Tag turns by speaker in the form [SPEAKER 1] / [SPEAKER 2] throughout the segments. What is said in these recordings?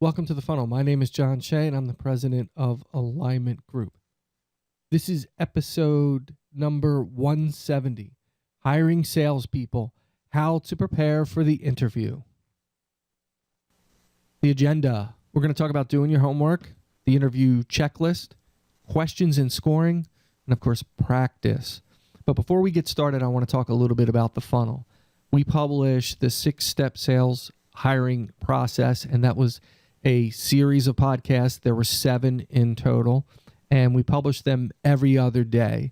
[SPEAKER 1] Welcome to The Funnel. My name is John Shea, and I'm the president of Alignment Group. This is episode number 170, Hiring Salespeople, How to Prepare for the Interview. The agenda: we're going to talk about doing your homework, the interview checklist, questions and scoring, and of course, practice. But before we get started, I want to talk a little bit about the funnel. We publish the 6-step sales hiring process, and that was a series of podcasts. There were 7 in total, and we published them every other day.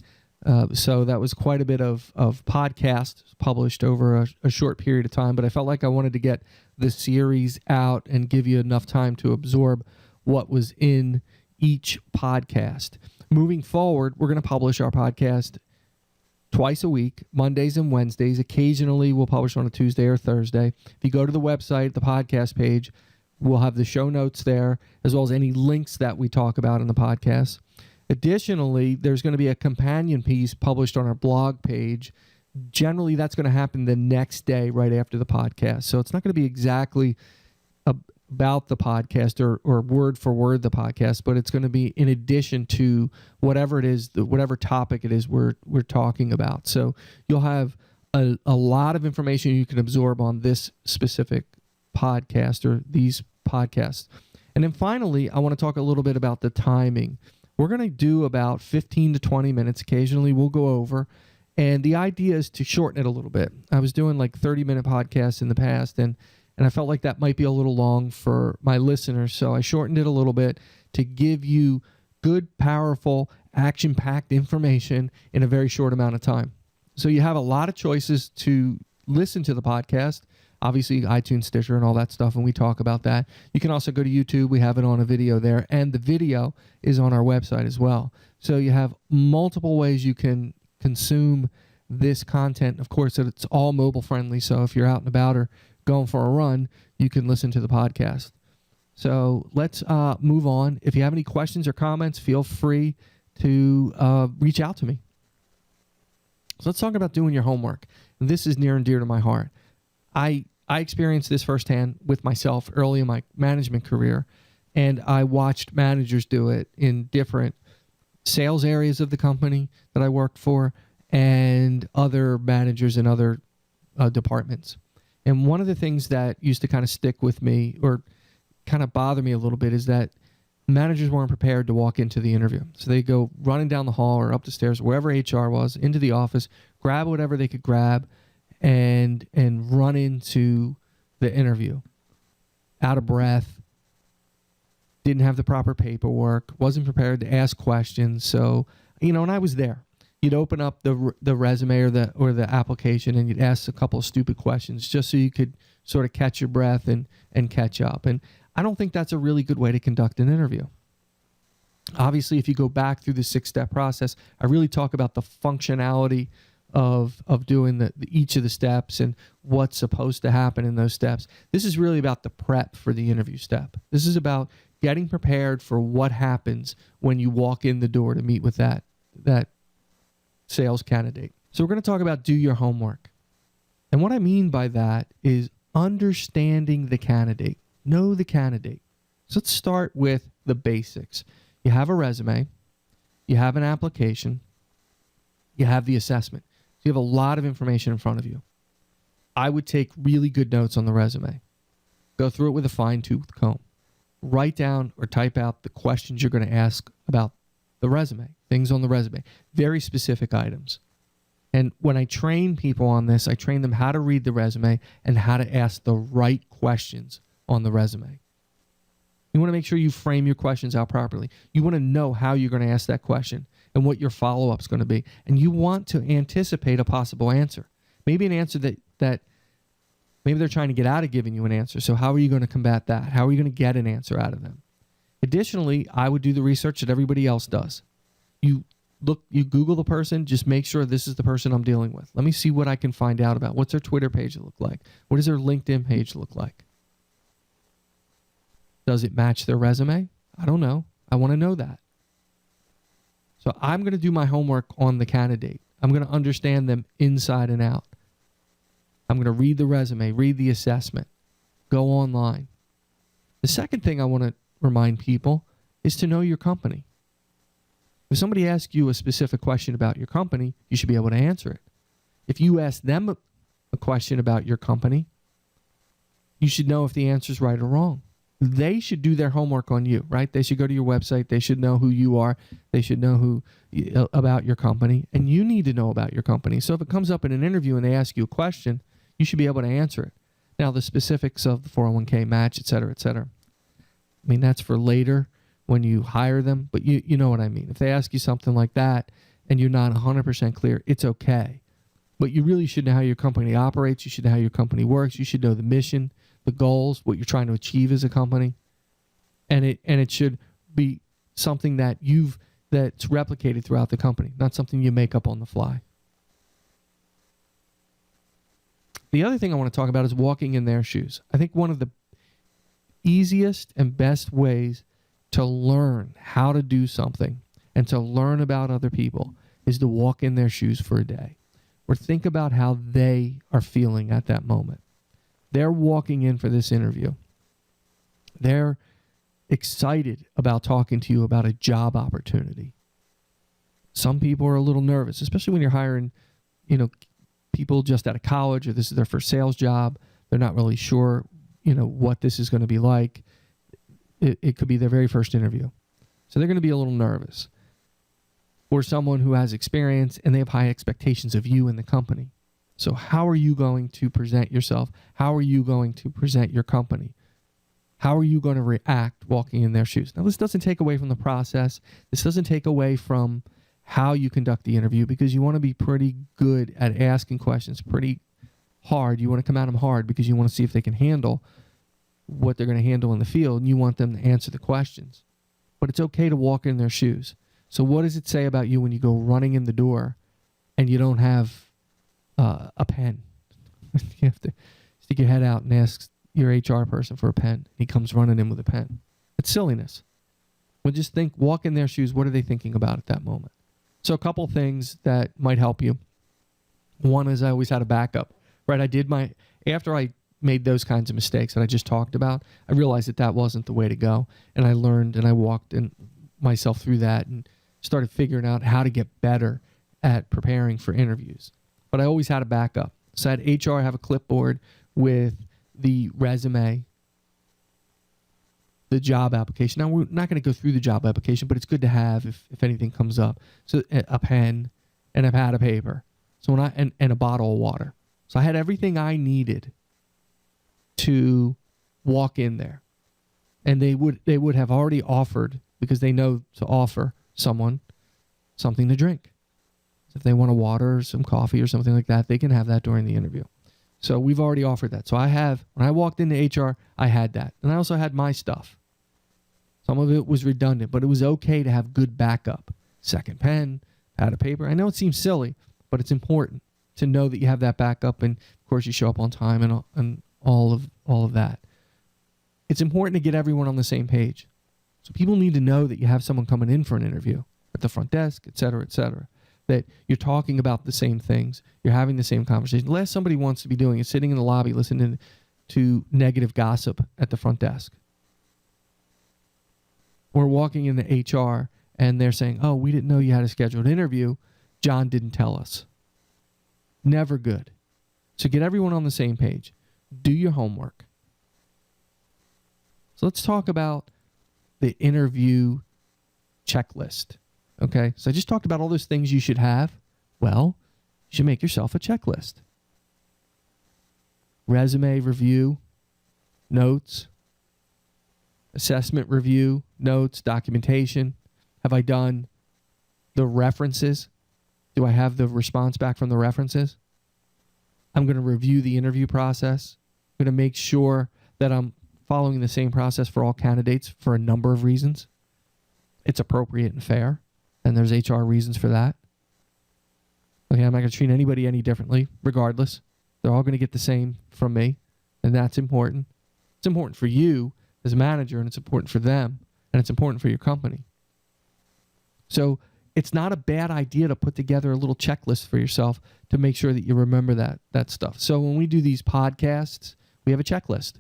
[SPEAKER 1] So that was quite a bit of podcasts published over a short period of time, but I felt like I wanted to get the series out and give you enough time to absorb what was in each podcast. Moving forward, we're going to publish our podcast twice a week, Mondays and Wednesdays. Occasionally, we'll publish on a Tuesday or Thursday. If you go to the website, the podcast page, we'll have the show notes there, as well as any links that we talk about in the podcast. Additionally, there's going to be a companion piece published on our blog page. Generally, that's going to happen the next day right after the podcast. So it's not going to be exactly about the podcast or word for word the podcast, but it's going to be in addition to whatever it is, whatever topic it is we're talking about. So you'll have a lot of information you can absorb on this specific podcast or these podcasts. And then finally, I want to talk a little bit about the timing. We're going to do about 15 to 20 minutes. Occasionally we'll go over, and the idea is to shorten it a little bit. I was doing like 30-minute podcasts in the past, and I felt like that might be a little long for my listeners, so I shortened it a little bit to give you good, powerful, action-packed information in a very short amount of time. So you have a lot of choices to listen to the podcast. Obviously, iTunes, Stitcher, and all that stuff, and we talk about that. You can also go to YouTube. We have it on a video there, and the video is on our website as well. So you have multiple ways you can consume this content. Of course, it's all mobile friendly, so if you're out and about or going for a run, you can listen to the podcast. So let's move on. If you have any questions or comments, feel free to reach out to me. So let's talk about doing your homework. This is near and dear to my heart. I experienced this firsthand with myself early in my management career, and I watched managers do it in different sales areas of the company that I worked for and other managers in other departments. And one of the things that used to kind of stick with me or kind of bother me a little bit is that managers weren't prepared to walk into the interview. So they go running down the hall or up the stairs, wherever HR was, into the office, grab whatever they could grab, and run into the interview out of breath, didn't have the proper paperwork, wasn't prepared to ask questions. So, and I was there. You'd open up the resume or the application, and you'd ask a couple of stupid questions just so you could sort of catch your breath and catch up. And I don't think that's a really good way to conduct an interview. Obviously, if you go back through the 6-step process, I really talk about the functionality of doing each of the steps and what's supposed to happen in those steps. This is really about the prep for the interview step. This is about getting prepared for what happens when you walk in the door to meet with that sales candidate. So we're going to talk about do your homework. And what I mean by that is understanding the candidate. Know the candidate. So let's start with the basics. You have a resume. You have an application. You have the assessment. So you have a lot of information in front of you. I would take really good notes on the resume. Go through it with a fine-tooth comb. Write down or type out the questions you're going to ask about the resume, things on the resume, very specific items. And when I train people on this, I train them how to read the resume and how to ask the right questions on the resume. You want to make sure you frame your questions out properly. You want to know how you're going to ask that question and what your follow-up is going to be. And you want to anticipate a possible answer. Maybe an answer that maybe they're trying to get out of giving you an answer. So how are you going to combat that? How are you going to get an answer out of them? Additionally, I would do the research that everybody else does. You Google the person, just make sure this is the person I'm dealing with. Let me see what I can find out about. What's their Twitter page look like? What does their LinkedIn page look like? Does it match their resume? I don't know. I want to know that. So I'm going to do my homework on the candidate. I'm going to understand them inside and out. I'm going to read the resume, read the assessment, go online. The second thing I want to remind people is to know your company. If somebody asks you a specific question about your company, you should be able to answer it. If you ask them a question about your company, you should know if the answer is right or wrong. They should do their homework on you, right? They should go to your website. They should know who you are. They should know about your company. And you need to know about your company. So if it comes up in an interview and they ask you a question, you should be able to answer it. Now, the specifics of the 401k match, et cetera, I mean, that's for later when you hire them, but you know what I mean. If they ask you something like that and you're not 100% clear, it's okay. But you really should know how your company operates. You should know how your company works. You should know the mission, the goals, what you're trying to achieve as a company. And it should be something that's replicated throughout the company, not something you make up on the fly. The other thing I want to talk about is walking in their shoes. I think one of the easiest and best ways to learn how to do something and to learn about other people is to walk in their shoes for a day, or think about how they are feeling at that moment. They're walking in for this interview. They're excited about talking to you about a job opportunity. Some people are a little nervous, especially when you're hiring, people just out of college, or this is their first sales job. They're not really sure, what this is going to be like. It could be their very first interview. So they're going to be a little nervous. Or someone who has experience and they have high expectations of you and the company. So how are you going to present yourself? How are you going to present your company? How are you going to react walking in their shoes? Now, this doesn't take away from the process. This doesn't take away from how you conduct the interview, because you want to be pretty good at asking questions, pretty hard. You want to come at them hard because you want to see if they can handle what they're going to handle in the field, and you want them to answer the questions. But it's okay to walk in their shoes. So what does it say about you when you go running in the door and you don't have a pen? You have to stick your head out and ask your HR person for a pen. He comes running in with a pen. It's silliness. Well, just walk in their shoes. What are they thinking about at that moment? So a couple things that might help you. One is I always had a backup, right? After I made those kinds of mistakes that I just talked about, I realized that wasn't the way to go. And I learned and I walked myself through that and started figuring out how to get better at preparing for interviews. But I always had a backup. So I had HR have a clipboard with the resume, the job application. Now, we're not going to go through the job application, but it's good to have if anything comes up. So a pen and a pad of paper. So and a bottle of water. So I had everything I needed to walk in there. And they would have already offered, because they know to offer someone something to drink. If they want a water or some coffee or something like that, they can have that during the interview. So we've already offered that. So when I walked into HR, I had that. And I also had my stuff. Some of it was redundant, but it was okay to have good backup. Second pen, pad of paper. I know it seems silly, but it's important to know that you have that backup, and of course you show up on time and all of that. It's important to get everyone on the same page. So people need to know that you have someone coming in for an interview at the front desk, et cetera, that you're talking about the same things. You're having the same conversation. The last somebody wants to be doing is sitting in the lobby listening to negative gossip at the front desk. Or walking into HR and they're saying, oh, we didn't know you had a scheduled interview. John didn't tell us. Never good. So get everyone on the same page. Do your homework. So let's talk about the interview checklist. Okay, so I just talked about all those things you should have. Well, you should make yourself a checklist. Resume review, notes, assessment review, notes, documentation. Have I done the references? Do I have the response back from the references? I'm going to review the interview process. I'm going to make sure that I'm following the same process for all candidates for a number of reasons. It's appropriate and fair. And there's HR reasons for that. Okay, I'm not going to treat anybody any differently, regardless. They're all going to get the same from me, and that's important. It's important for you as a manager, and it's important for them, and it's important for your company. So it's not a bad idea to put together a little checklist for yourself to make sure that you remember that stuff. So when we do these podcasts, we have a checklist.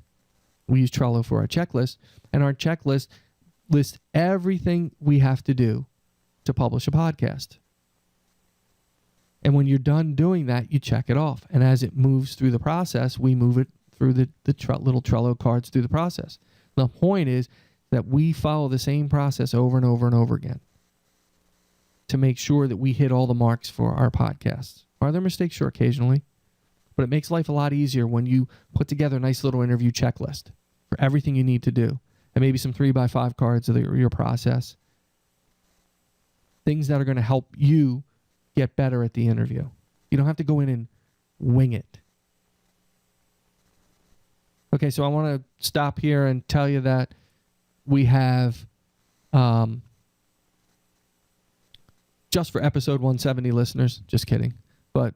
[SPEAKER 1] We use Trello for our checklist, and our checklist lists everything we have to do to publish a podcast. And when you're done doing that, you check it off. And as it moves through the process, we move it through the little Trello cards through the process. The point is that we follow the same process over and over and over again to make sure that we hit all the marks for our podcasts. Are there mistakes? Sure, occasionally. But it makes life a lot easier when you put together a nice little interview checklist for everything you need to do. And maybe some 3x5 cards of your process. Things that are going to help you get better at the interview. You don't have to go in and wing it. Okay, so I want to stop here and tell you that we have, just for episode 170 listeners, just kidding, but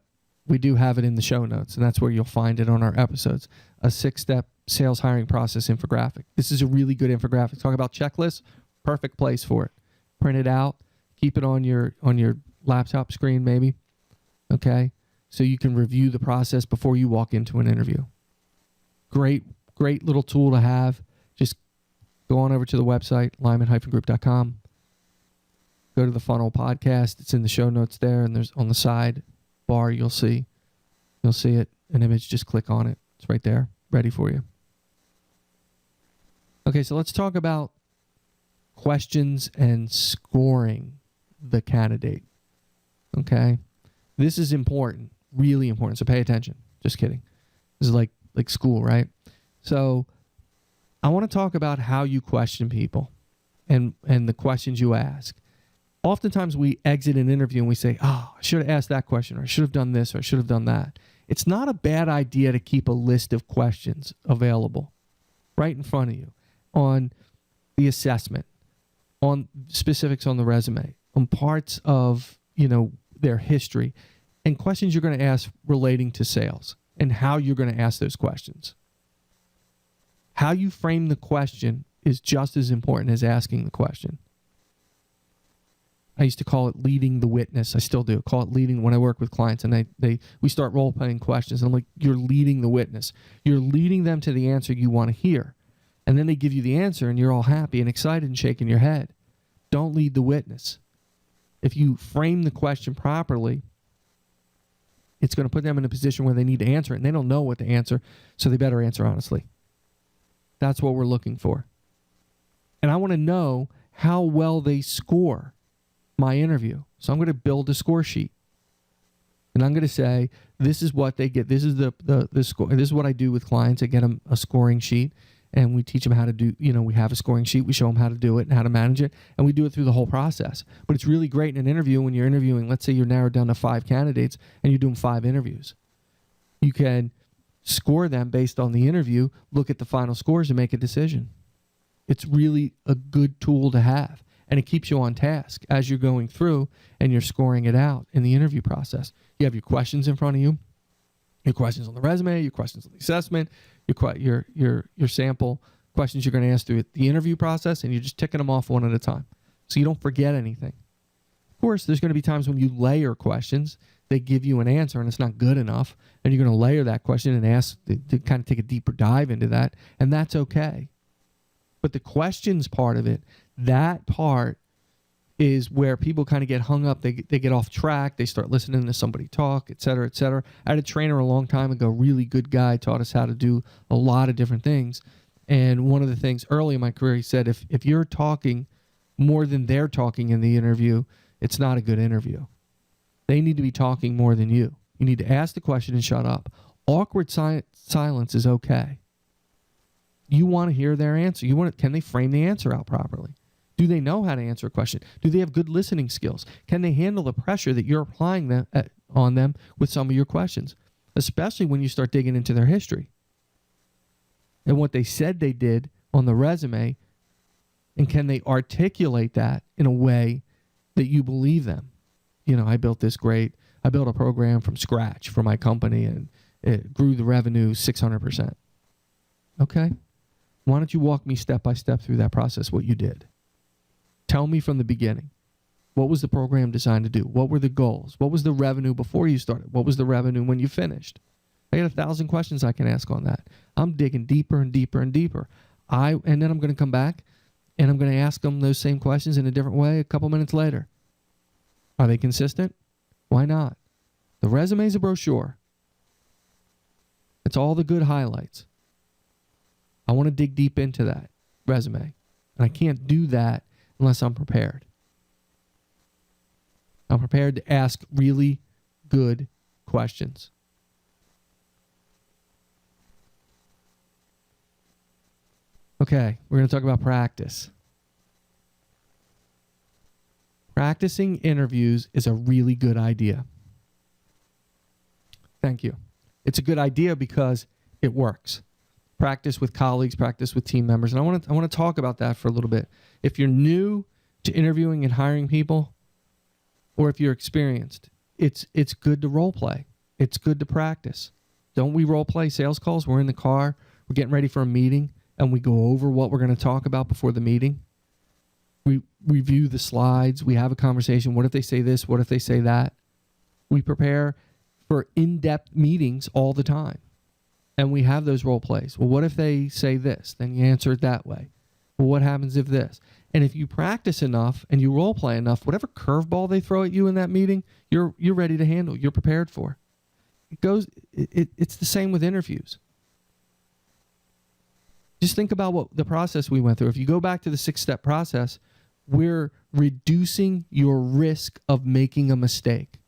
[SPEAKER 1] we do have it in the show notes, and that's where you'll find it on our episodes, a 6-step sales hiring process infographic. This is a really good infographic. Talk about checklists, perfect place for it. Print it out, keep it on your laptop screen maybe, okay? So you can review the process before you walk into an interview. Great little tool to have. Just go on over to the website, lyman-group.com. Go to the Funnel Podcast. It's in the show notes there, and there's on the side bar you'll see it, an image. Just click on it. It's right there, ready for you. Okay, so let's talk about questions and scoring the candidate. Okay? This is important, really important, so pay attention. Just kidding. This is like school, right? So I want to talk about how you question people and the questions you ask. Oftentimes we exit an interview and we say, I should have asked that question, or I should have done this, or I should have done that. It's not a bad idea to keep a list of questions available right in front of you on the assessment, on specifics on the resume, on parts of, their history, and questions you're going to ask relating to sales and how you're going to ask those questions. How you frame the question is just as important as asking the question. I used to call it leading the witness. I still do. Call it leading when I work with clients, and we start role-playing questions. And I'm like, you're leading the witness. You're leading them to the answer you want to hear. And then they give you the answer, and you're all happy and excited and shaking your head. Don't lead the witness. If you frame the question properly, it's going to put them in a position where they need to answer it, and they don't know what to answer, so they better answer honestly. That's what we're looking for. And I want to know how well they score my interview. So I'm going to build a score sheet. And I'm going to say, this is what they get. This is the score. This is what I do with clients. I get them a scoring sheet, and we teach them how to do, we have a scoring sheet. We show them how to do it and how to manage it, and we do it through the whole process. But it's really great in an interview when you're interviewing. Let's say you're narrowed down to 5 candidates and you're doing 5 interviews. You can score them based on the interview, look at the final scores, and make a decision. It's really a good tool to have, and it keeps you on task as you're going through and you're scoring it out in the interview process. You have your questions in front of you, your questions on the resume, your questions on the assessment, your sample questions you're going to ask through the interview process, and you're just ticking them off one at a time so you don't forget anything. Of course, there's going to be times when you layer questions. They give you an answer and it's not good enough, and you're going to layer that question and ask to kind of take a deeper dive into that, and that's okay. But the questions part of it, that part is where people kind of get hung up. They get off track. They start listening to somebody talk, et cetera, et cetera. I had a trainer a long time ago, really good guy, taught us how to do a lot of different things. And one of the things early in my career, he said, if you're talking more than they're talking in the interview, it's not a good interview. They need to be talking more than you. You need to ask the question and shut up. Awkward silence is okay. You want to hear their answer. Can they frame the answer out properly? Do they know how to answer a question? Do they have good listening skills? Can they handle the pressure that you're applying on them with some of your questions, especially when you start digging into their history and what they said they did on the resume, and can they articulate that in a way that you believe them? I built a program from scratch for my company, and it grew the revenue 600%. Okay? Why don't you walk me step by step through that process, what you did? Tell me from the beginning. What was the program designed to do? What were the goals? What was the revenue before you started? What was the revenue when you finished? I got 1,000 questions I can ask on that. I'm digging deeper and deeper and deeper. And then I'm going to come back and I'm going to ask them those same questions in a different way a couple minutes later. Are they consistent? Why not? The resume is a brochure. It's all the good highlights. I want to dig deep into that resume. And I can't do that unless I'm prepared. I'm prepared to ask really good questions. Okay, we're going to talk about practice. Practicing interviews is a really good idea. Thank you. It's a good idea because it works. Practice with colleagues, practice with team members. And I want to talk about that for a little bit. If you're new to interviewing and hiring people, or if you're experienced, it's good to role play. It's good to practice. Don't we role play sales calls? We're in the car, we're getting ready for a meeting, and we go over what we're going to talk about before the meeting. We review the slides. We have a conversation. What if they say this? What if they say that? We prepare for in-depth meetings all the time. And we have those role plays. Well, what if they say this? Then you answer it that way. Well, what happens if this? And if you practice enough and you role play enough, whatever curveball they throw at you in that meeting, you're ready to handle. You're prepared for. It's the same with interviews. Just think about what the process we went through. If you go back to the 6-step process, we're reducing your risk of making a mistake.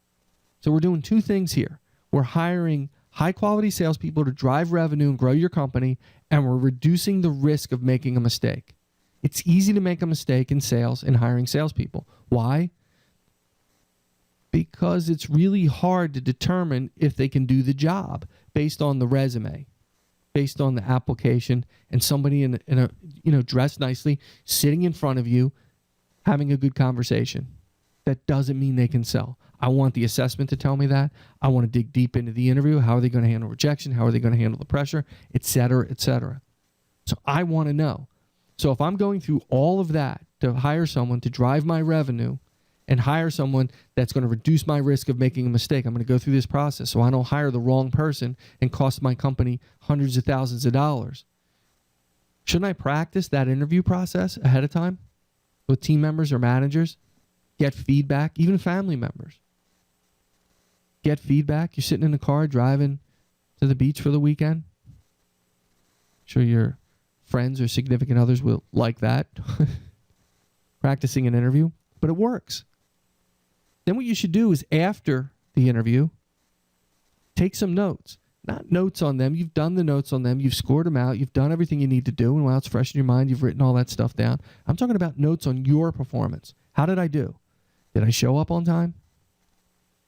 [SPEAKER 1] So we're doing two things here. We're hiring high-quality salespeople to drive revenue and grow your company, and we're reducing the risk of making a mistake. It's easy to make a mistake in sales and hiring salespeople. Why? Because it's really hard to determine if they can do the job based on the resume, based on the application, and somebody in a dressed nicely, sitting in front of you, having a good conversation. That doesn't mean they can sell. I want the assessment to tell me that. I want to dig deep into the interview. How are they going to handle rejection? How are they going to handle the pressure? Et cetera, et cetera. So I want to know. So if I'm going through all of that to hire someone to drive my revenue and hire someone that's going to reduce my risk of making a mistake, I'm going to go through this process so I don't hire the wrong person and cost my company hundreds of thousands of dollars. Shouldn't I practice that interview process ahead of time with team members or managers? Get feedback, even family members. Get feedback. You're sitting in the car driving to the beach for the weekend. Sure your friends or significant others will like that. Practicing an interview, but it works. Then what you should do is after the interview, take some notes. Not notes on them. You've done the notes on them. You've scored them out. You've done everything you need to do. And while it's fresh in your mind, you've written all that stuff down. I'm talking about notes on your performance. How did I do? Did I show up on time?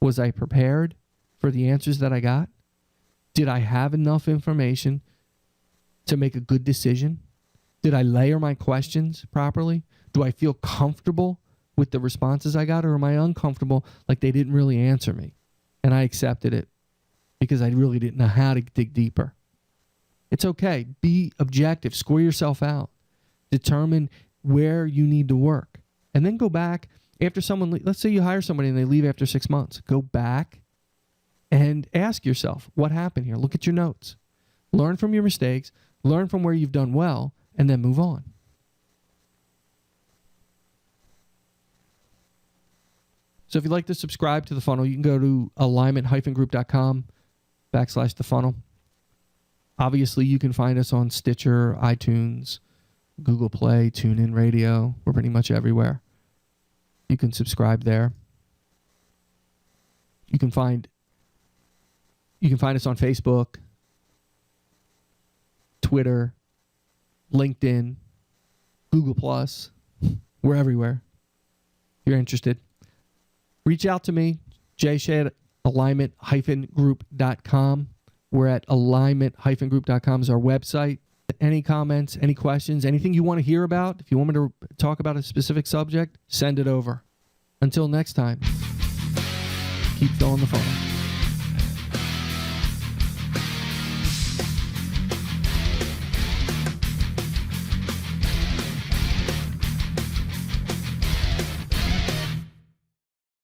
[SPEAKER 1] Was I prepared for the answers that I got? Did I have enough information to make a good decision? Did I layer my questions properly? Do I feel comfortable with the responses I got, or am I uncomfortable, like they didn't really answer me and I accepted it because I really didn't know how to dig deeper? It's okay. Be objective. Score yourself out. Determine where you need to work. And then go back after someone, let's say you hire somebody and they leave after 6 months. Go back and ask yourself, what happened here? Look at your notes. Learn from your mistakes. Learn from where you've done well, and then move on. So if you'd like to subscribe to The Funnel, you can go to alignment-group.com/The Funnel. Obviously, you can find us on Stitcher, iTunes, Google Play, TuneIn Radio. We're pretty much everywhere. You can subscribe there. You can find us on Facebook, Twitter, LinkedIn, Google+. We're everywhere. If you're interested, reach out to me, jshay at alignment-group.com. We're at alignment-group.com is our website. Any comments, any questions, anything you want to hear about, if you want me to talk about a specific subject, send it over. Until next time, keep filling the funnel.